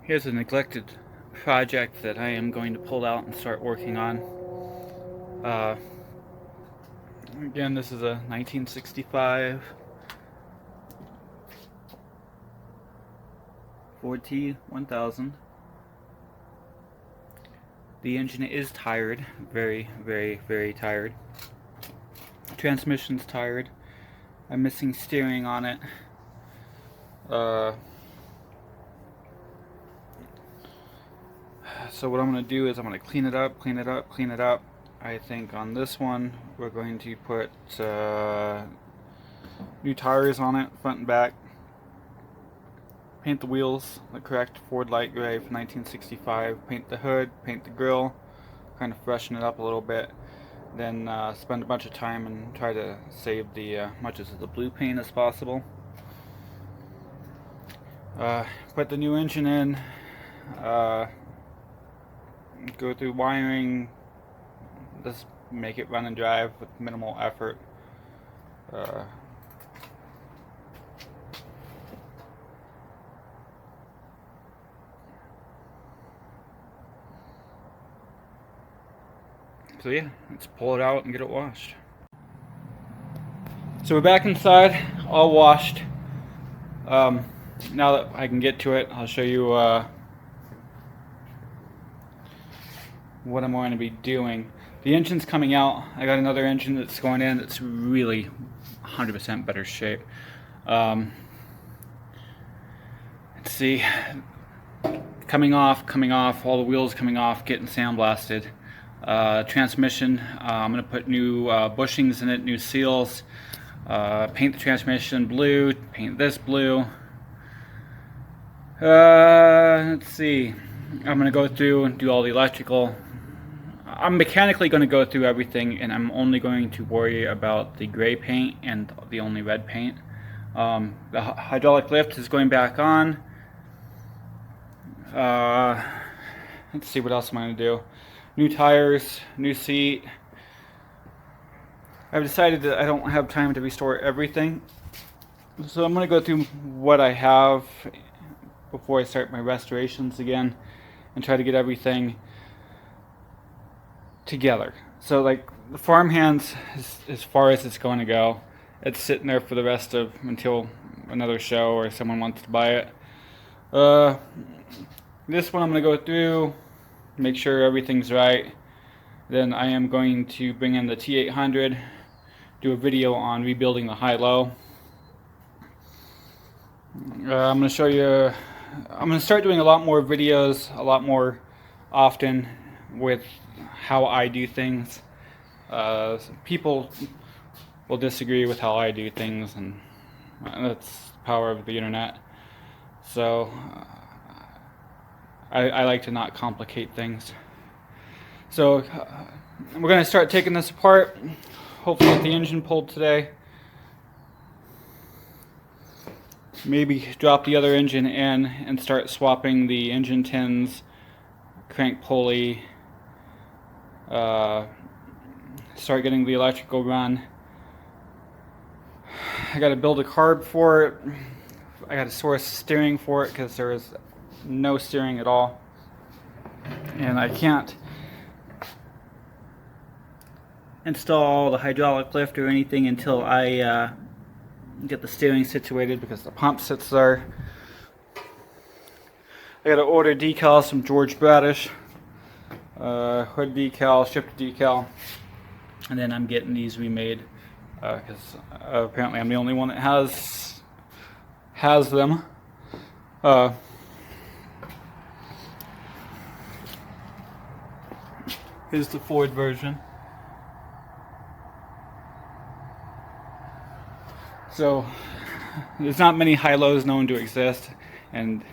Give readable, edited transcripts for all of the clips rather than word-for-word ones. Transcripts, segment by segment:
Here's a neglected project that I am going to pull out and start working on. Again, this is a 1965 Ford T1000. The engine is tired, very, very, very tired. Transmission's tired. I'm missing steering on it. So what I'm going to do is I'm going to clean it up, clean it up, clean it up. I think on this one we're going to put new tires on it, front and back. Paint the wheels the correct Ford light gray from 1965. Paint the hood, paint the grille, kind of freshen it up a little bit. Then spend a bunch of time and try to save the much of the blue paint as possible. Put the new engine in. Go through wiring. Just make it run and drive with minimal effort. So yeah, let's pull it out and get it washed. So we're back inside, all washed. Now that I can get to it, I'll show you what I'm going to be doing. The engine's coming out. I got another engine that's going in that's really 100% better shape. Let's see. Coming off, all the wheels coming off, getting sandblasted. Transmission, I'm going to put new bushings in it, new seals. Paint the transmission blue, paint this blue. Let's see. I'm going to go through and do all the electrical. I'm mechanically going to go through everything, and I'm only going to worry about the gray paint and the only red paint. The hydraulic lift is going back on. Let's see what else I'm going to do. New tires, new seat. I've decided that I don't have time to restore everything, so I'm going to go through what I have before I start my restorations again and try to get everything together. So like the farmhands, as far as it's going to go, it's sitting there for the rest of until another show or someone wants to buy it. This one I'm going to go through, make sure everything's right. Then I am going to bring in the T800, do a video on rebuilding the high-low. I'm going to show you, I'm going to start doing a lot more videos, a lot more often with how I do things. People will disagree with how I do things, and that's the power of the internet. So I like to not complicate things. So we're going to start taking this apart. Hopefully get the engine pulled today. Maybe drop the other engine in and start swapping the engine tins, crank pulley, start getting the electrical run. I got to build a carb for it. I got to source steering for it because there is no steering at all, and I can't install the hydraulic lift or anything until I get the steering situated, because the pump sits there. I got to order decals from George Bradish, hood decal, shifter decal, and then I'm getting these remade because apparently I'm the only one that has them. Here's the Ford version. So there's not many high-lows known to exist, and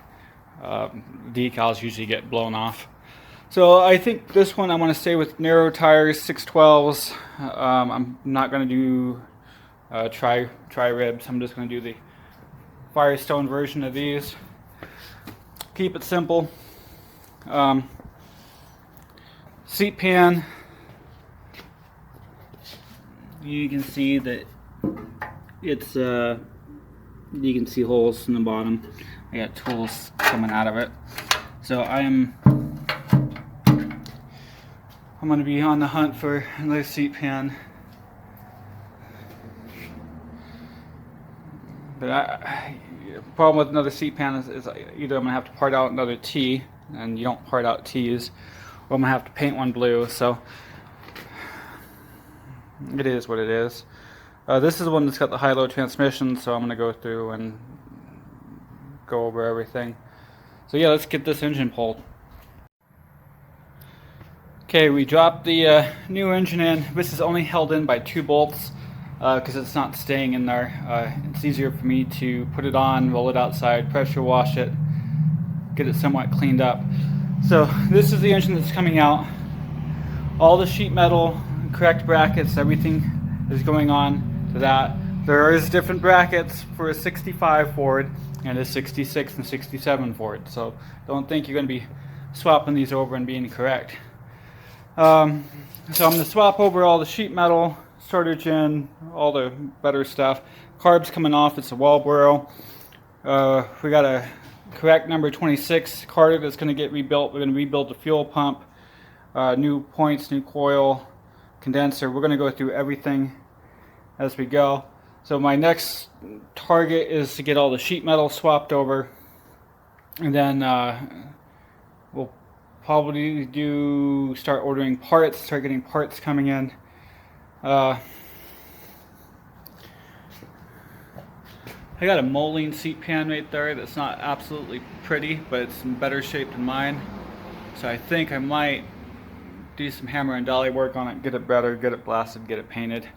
decals usually get blown off. So I think this one I want to stay with narrow tires, 612s. I'm not going to do tri-ribs. I'm just going to do the Firestone version of these. Keep it simple. Seat pan. You can see that it's you can see holes in the bottom. I got tools coming out of it. So I'm going to be on the hunt for another seat pan. But the problem with another seat pan is either I'm going to have to part out another T, and you don't part out T's, or I'm going to have to paint one blue. So it is what it is. This is the one that's got the high-low transmission, so I'm going to go through and go over everything. So yeah, let's get this engine pulled. Okay, we dropped the new engine in. This is only held in by 2 bolts because it's not staying in there. It's easier for me to put it on, roll it outside, pressure wash it, get it somewhat cleaned up. So this is the engine that's coming out. All the sheet metal, correct brackets, everything is going on to that. There is different brackets for a 65 Ford and a 66 and 67 Ford, so don't think you're going to be swapping these over and being correct. So I'm going to swap over all the sheet metal, starter gen, all the better stuff. Carbs coming off, it's a Walbro. We got a correct number 26 Carter that's going to get rebuilt. We're going to rebuild the fuel pump, new points, new coil, condenser. We're going to go through everything as we go. So my next target is to get all the sheet metal swapped over, and then we'll probably start ordering parts, start getting parts coming in. I got a Moline seat pan right there that's not absolutely pretty, but it's in better shape than mine. So I think I might do some hammer and dolly work on it, get it better, get it blasted, get it painted.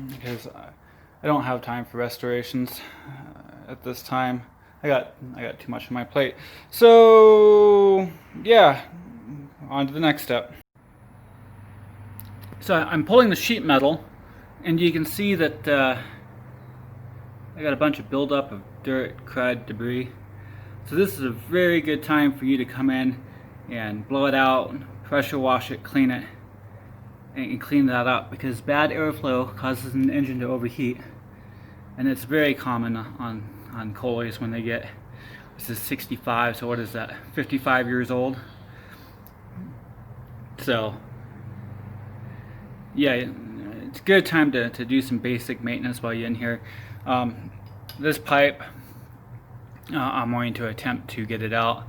Because I don't have time for restorations at this time. I got too much on my plate. So yeah, on to the next step. So I'm pulling the sheet metal, and you can see that I got a bunch of buildup of dirt, crud, debris. So this is a very good time for you to come in and blow it out, pressure wash it, clean it, and clean that up, because bad airflow causes an engine to overheat, and it's very common on Coleys when they get, this is 65, so what is that, 55 years old. So yeah, it's a good time to do some basic maintenance while you're in here. This pipe, I'm going to attempt to get it out.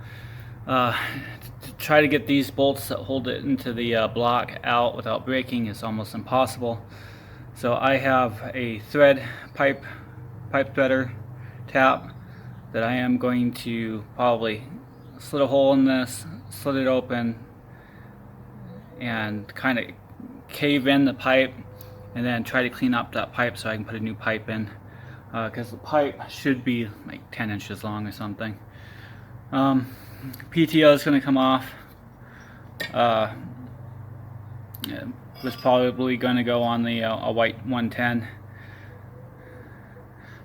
To try to get these bolts that hold it into the block out without breaking is almost impossible. So I have a thread pipe threader tap that I am going to probably slit a hole in this, slit it open, and kind of cave in the pipe, and then try to clean up that pipe so I can put a new pipe in, because the pipe should be like 10 inches long or something. PTO is going to come off. Yeah, was probably going to go on the a white 110.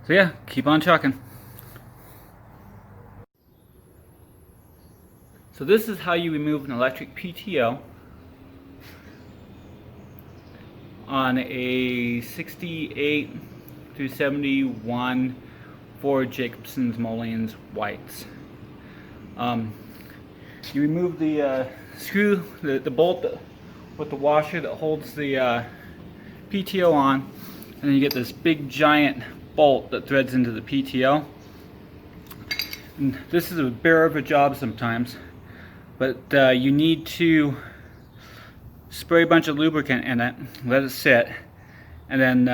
So yeah, keep on trucking. So this is how you remove an electric PTO on a 68 through 71 Ford Jacobsen's Molines whites. You remove the screw, the bolt with the washer that holds the PTO on, and then you get this big giant bolt that threads into the PTO. And this is a bear of a job sometimes, but you need to spray a bunch of lubricant in it, let it sit, and then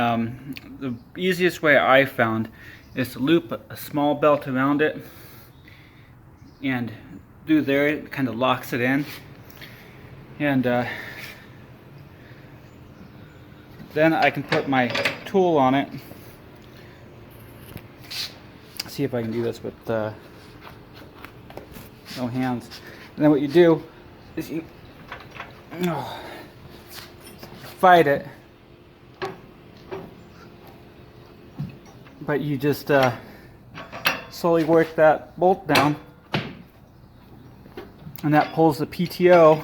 the easiest way I found is to loop a small belt around it, and through there it kind of locks it in, and then I can put my tool on it. See if I can do this with no hands. And then what you do is you fight it, but you just slowly work that bolt down, and that pulls the PTO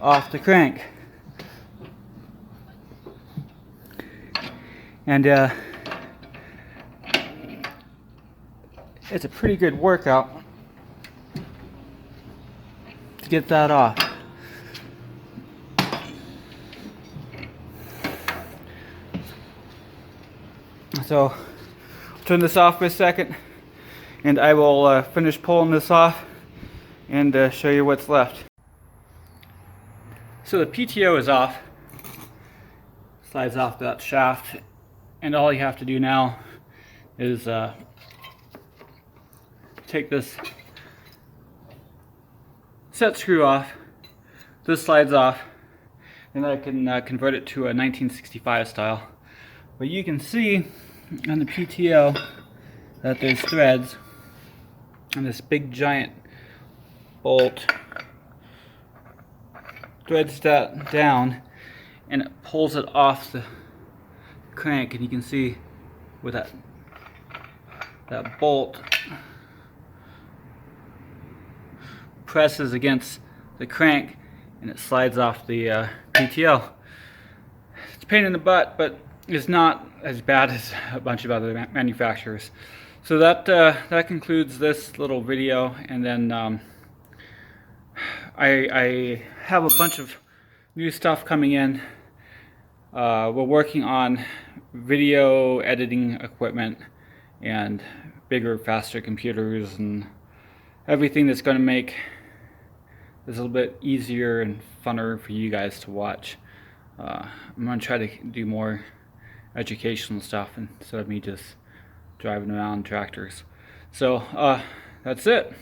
off the crank. And it's a pretty good workout to get that off. So turn this off for a second, and I will finish pulling this off and show you what's left. So the PTO is off, slides off that shaft, and all you have to do now is take this set screw off. This slides off, and I can convert it to a 1965 style. But you can see on the PTO that there's threads, and this big giant bolt threads that down, and it pulls it off the crank, and you can see with that bolt presses against the crank, and it slides off the PTO. It's a pain in the butt, but it's not as bad as a bunch of other manufacturers. So that concludes this little video, and then I have a bunch of new stuff coming in. We're working on video editing equipment and bigger, faster computers and everything that's going to make this a little bit easier and funner for you guys to watch. I'm going to try to do more educational stuff instead of me just driving around tractors. So that's it.